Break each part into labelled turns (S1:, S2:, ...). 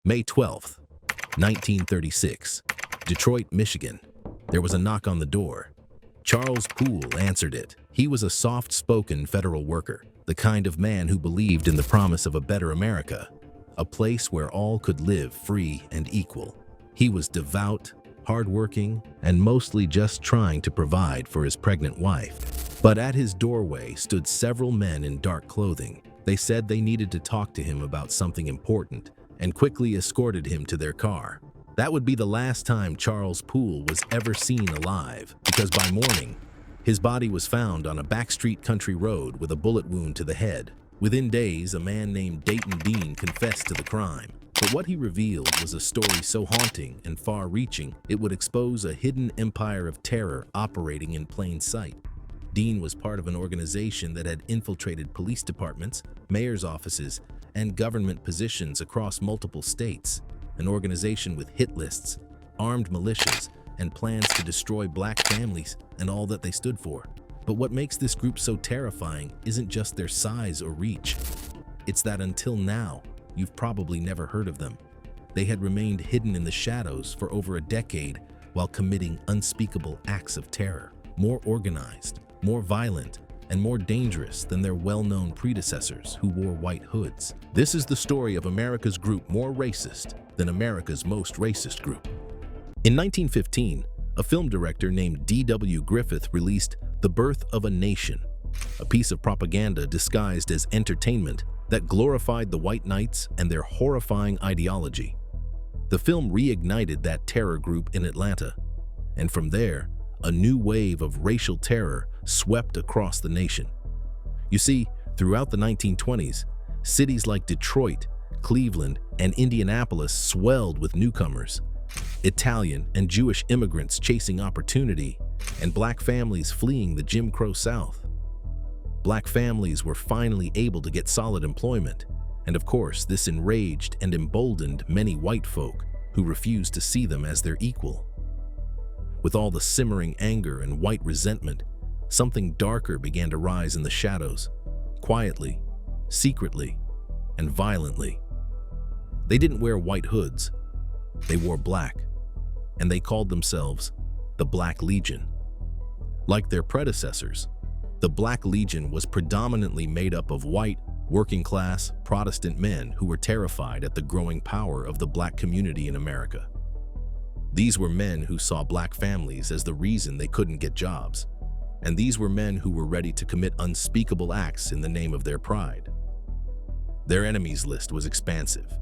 S1: May 12th, 1936, Detroit, Michigan. There was a knock on the door. Charles Poole answered it. He was a soft-spoken federal worker, the kind of man who believed in the promise of a better America, a place where all could live free and equal. He was devout, hardworking, and mostly just trying to provide for his pregnant wife. But at his doorway stood several men in dark clothing. They said they needed to talk to him about something important and quickly escorted him to their car. That would be the last time Charles Poole was ever seen alive, because by morning, his body was found on a backstreet country road with a bullet wound to the head. Within days, a man named Dayton Dean confessed to the crime. But what he revealed was a story so haunting and far-reaching, it would expose a hidden empire of terror operating in plain sight. Dean was part of an organization that had infiltrated police departments, mayor's offices, and government positions across multiple states. An organization with hit lists, armed militias, and plans to destroy black families and all that they stood for. But what makes this group so terrifying isn't just their size or reach. It's that until now, you've probably never heard of them. They had remained hidden in the shadows for over a decade while committing unspeakable acts of terror, more organized, more violent, and more dangerous than their well-known predecessors who wore white hoods. This is the story of America's group more racist than America's most racist group. In 1915, a film director named D.W. Griffith released The Birth of a Nation, a piece of propaganda disguised as entertainment that glorified the white knights and their horrifying ideology. The film reignited that terror group in Atlanta, and from there, a new wave of racial terror swept across the nation. You see, throughout the 1920s, cities like Detroit, Cleveland, and Indianapolis swelled with newcomers, Italian and Jewish immigrants chasing opportunity, and black families fleeing the Jim Crow South. Black families were finally able to get solid employment, and of course, this enraged and emboldened many white folk who refused to see them as their equal. With all the simmering anger and white resentment, something darker began to rise in the shadows, quietly, secretly, and violently. They didn't wear white hoods. They wore black, and they called themselves the Black Legion. Like their predecessors, the Black Legion was predominantly made up of white, working-class, Protestant men who were terrified at the growing power of the black community in America. These were men who saw black families as the reason they couldn't get jobs, and these were men who were ready to commit unspeakable acts in the name of their pride. Their enemies list was expansive.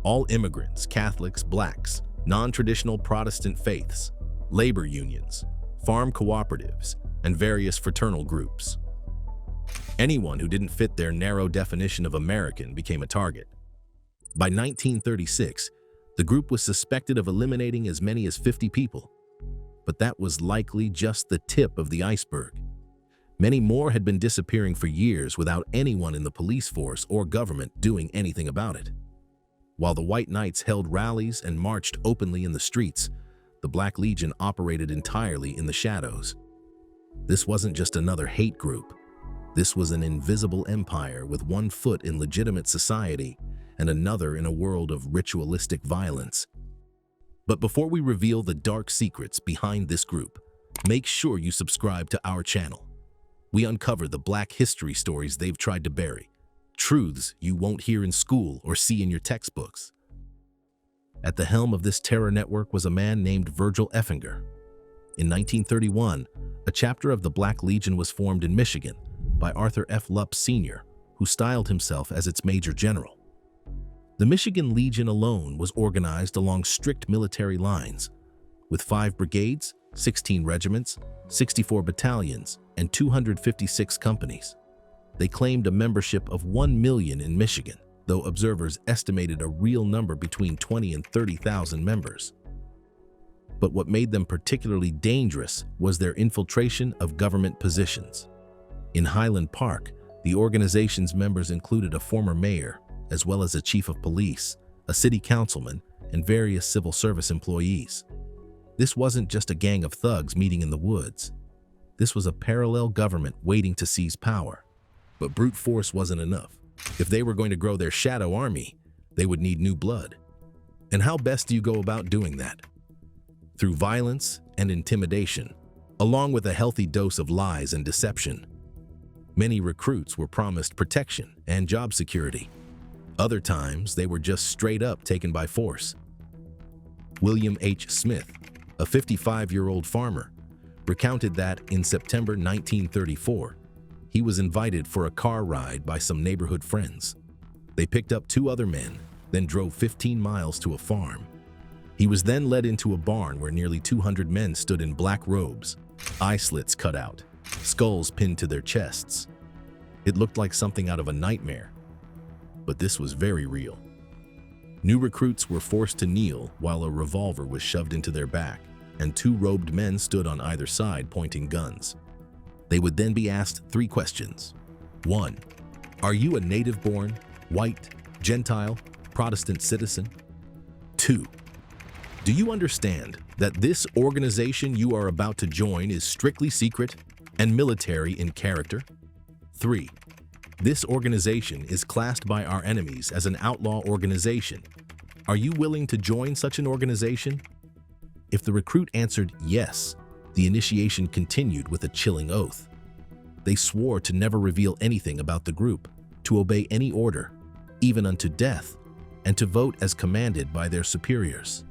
S1: All immigrants, Catholics, blacks, non-traditional Protestant faiths, labor unions, farm cooperatives, and various fraternal groups. Anyone who didn't fit their narrow definition of American became a target. By 1936, the group was suspected of eliminating as many as 50 people, but that was likely just the tip of the iceberg. Many more had been disappearing for years without anyone in the police force or government doing anything about it. While the White Knights held rallies and marched openly in the streets, the Black Legion operated entirely in the shadows. This wasn't just another hate group. This was an invisible empire with one foot in legitimate society and another in a world of ritualistic violence. But before we reveal the dark secrets behind this group, make sure you subscribe to our channel. We uncover the black history stories they've tried to bury, truths you won't hear in school or see in your textbooks. At the helm of this terror network was a man named Virgil Effinger. In 1931, a chapter of the Black Legion was formed in Michigan by Arthur F. Lupp Sr., who styled himself as its Major General. The Michigan Legion alone was organized along strict military lines, with 5 brigades, 16 regiments, 64 battalions, and 256 companies. They claimed a membership of 1 million in Michigan, though observers estimated a real number between 20 and 30,000 members. But what made them particularly dangerous was their infiltration of government positions. In Highland Park, the organization's members included a former mayor, as well as a chief of police, a city councilman, and various civil service employees. This wasn't just a gang of thugs meeting in the woods. This was a parallel government waiting to seize power. But brute force wasn't enough. If they were going to grow their shadow army, they would need new blood. And how best do you go about doing that? Through violence and intimidation, along with a healthy dose of lies and deception. Many recruits were promised protection and job security. Other times, they were just straight up taken by force. William H. Smith, a 55-year-old farmer, recounted that in September 1934, he was invited for a car ride by some neighborhood friends. They picked up 2 other men, then drove 15 miles to a farm. He was then led into a barn where nearly 200 men stood in black robes, eye slits cut out, skulls pinned to their chests. It looked like something out of a nightmare, but this was very real. New recruits were forced to kneel while a revolver was shoved into their back, and 2 robed men stood on either side pointing guns. They would then be asked 3 questions. 1. Are you a native-born, white, Gentile, Protestant citizen? 2. Do you understand that this organization you are about to join is strictly secret and military in character? 3. This organization is classed by our enemies as an outlaw organization. Are you willing to join such an organization? If the recruit answered yes, the initiation continued with a chilling oath. They swore to never reveal anything about the group, to obey any order, even unto death, and to vote as commanded by their superiors.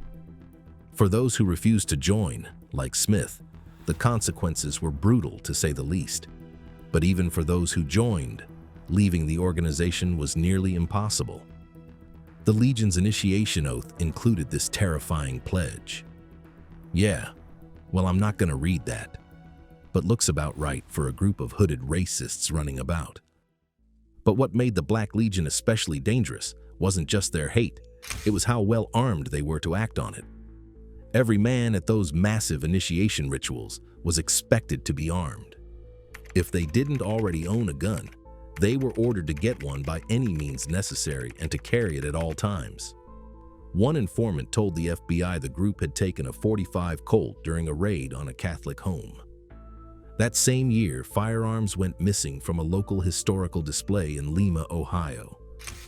S1: For those who refused to join, like Smith, the consequences were brutal to say the least. But even for those who joined, leaving the organization was nearly impossible. The Legion's initiation oath included this terrifying pledge. Yeah, well, I'm not going to read that, but looks about right for a group of hooded racists running about. But what made the Black Legion especially dangerous wasn't just their hate, it was how well armed they were to act on it. Every man at those massive initiation rituals was expected to be armed. If they didn't already own a gun, they were ordered to get one by any means necessary and to carry it at all times. One informant told the FBI the group had taken a .45 Colt during a raid on a Catholic home. That same year, firearms went missing from a local historical display in Lima, Ohio.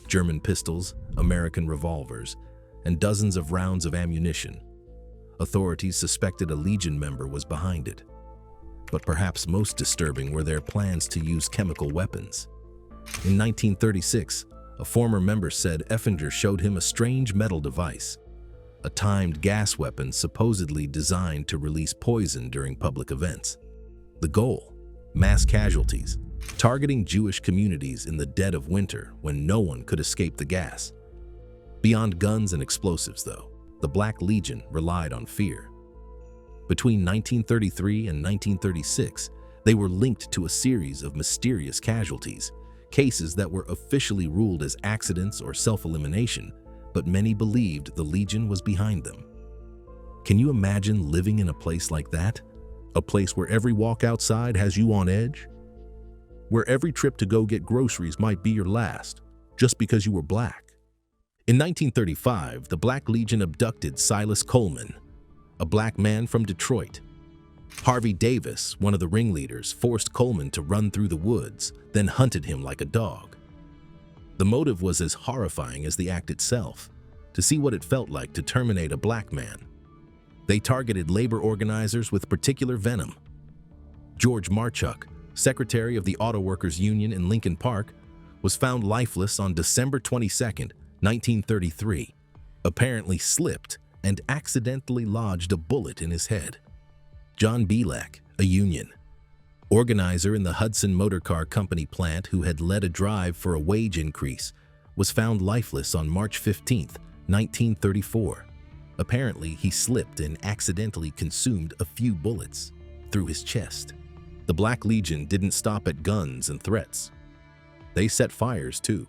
S1: German pistols, American revolvers, and dozens of rounds of ammunition. Authorities suspected a Legion member was behind it. But perhaps most disturbing were their plans to use chemical weapons. In 1936, a former member said Effinger showed him a strange metal device, a timed gas weapon supposedly designed to release poison during public events. The goal: mass casualties, targeting Jewish communities in the dead of winter when no one could escape the gas. Beyond guns and explosives, though, the Black Legion relied on fear. Between 1933 and 1936, they were linked to a series of mysterious casualties, cases that were officially ruled as accidents or self-elimination, but many believed the Legion was behind them. Can you imagine living in a place like that? A place where every walk outside has you on edge? Where every trip to go get groceries might be your last, just because you were black? In 1935, the Black Legion abducted Silas Coleman, a black man from Detroit. Harvey Davis, one of the ringleaders, forced Coleman to run through the woods, then hunted him like a dog. The motive was as horrifying as the act itself, to see what it felt like to terminate a black man. They targeted labor organizers with particular venom. George Marchuk, secretary of the Auto Workers Union in Lincoln Park, was found lifeless on December 22, 1933, apparently slipped and accidentally lodged a bullet in his head. John Belak, a union organizer in the Hudson Motor Car Company plant who had led a drive for a wage increase, was found lifeless on March 15, 1934. Apparently, he slipped and accidentally consumed a few bullets through his chest. The Black Legion didn't stop at guns and threats. They set fires too.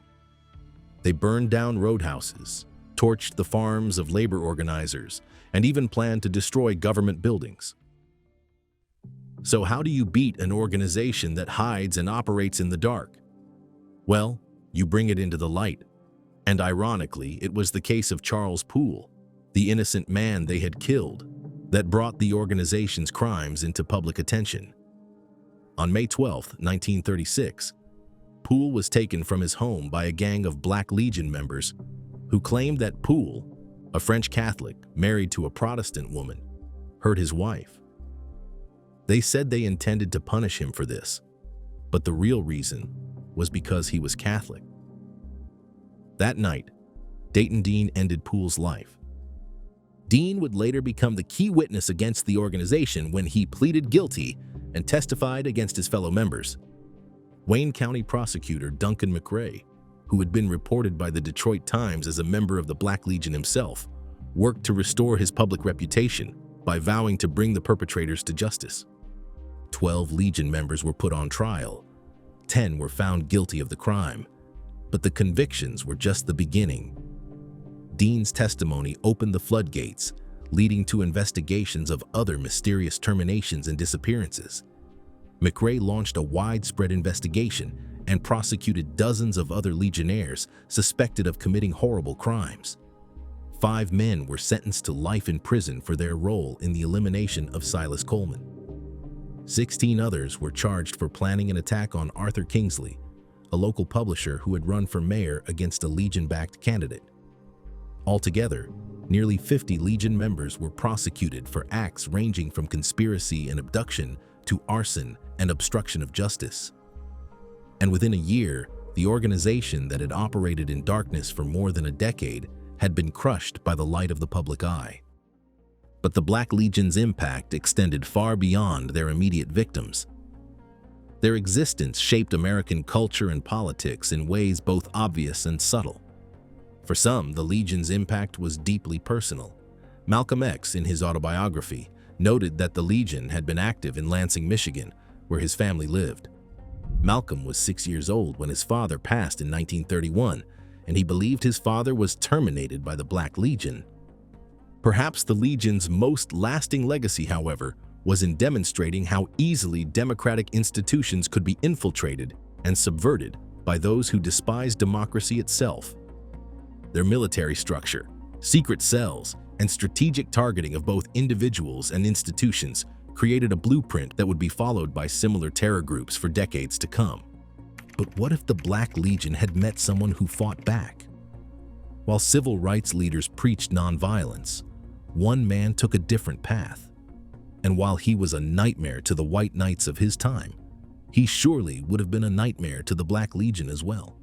S1: They burned down roadhouses, torched the farms of labor organizers, and even planned to destroy government buildings. So how do you beat an organization that hides and operates in the dark? Well, you bring it into the light. And ironically, it was the case of Charles Poole, the innocent man they had killed, that brought the organization's crimes into public attention. On May 12, 1936, Poole was taken from his home by a gang of Black Legion members who claimed that Poole A French Catholic, married to a Protestant woman, hurt his wife. They said they intended to punish him for this, but the real reason was because he was Catholic. That night, Dayton Dean ended Poole's life. Dean would later become the key witness against the organization when he pleaded guilty and testified against his fellow members. Wayne County prosecutor Duncan McRae, who had been reported by the Detroit Times as a member of the Black Legion himself, worked to restore his public reputation by vowing to bring the perpetrators to justice. 12 Legion members were put on trial. 10 were found guilty of the crime, but the convictions were just the beginning. Dean's testimony opened the floodgates, leading to investigations of other mysterious terminations and disappearances. McRae launched a widespread investigation and prosecuted dozens of other Legionnaires suspected of committing horrible crimes. 5 men were sentenced to life in prison for their role in the elimination of Silas Coleman. 16 others were charged for planning an attack on Arthur Kingsley, a local publisher who had run for mayor against a Legion-backed candidate. Altogether, nearly 50 Legion members were prosecuted for acts ranging from conspiracy and abduction to arson and obstruction of justice. And within a year, the organization that had operated in darkness for more than a decade had been crushed by the light of the public eye. But the Black Legion's impact extended far beyond their immediate victims. Their existence shaped American culture and politics in ways both obvious and subtle. For some, the Legion's impact was deeply personal. Malcolm X, in his autobiography, noted that the Legion had been active in Lansing, Michigan, where his family lived. Malcolm was 6 years old when his father passed in 1931, and he believed his father was terminated by the Black Legion. Perhaps the Legion's most lasting legacy, however, was in demonstrating how easily democratic institutions could be infiltrated and subverted by those who despise democracy itself. Their military structure, secret cells, and strategic targeting of both individuals and institutions created a blueprint that would be followed by similar terror groups for decades to come. But what if the Black Legion had met someone who fought back? While civil rights leaders preached nonviolence, one man took a different path. And while he was a nightmare to the white knights of his time, he surely would have been a nightmare to the Black Legion as well.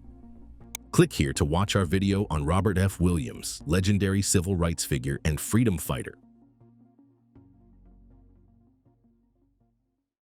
S1: Click here to watch our video on Robert F. Williams, legendary civil rights figure and freedom fighter.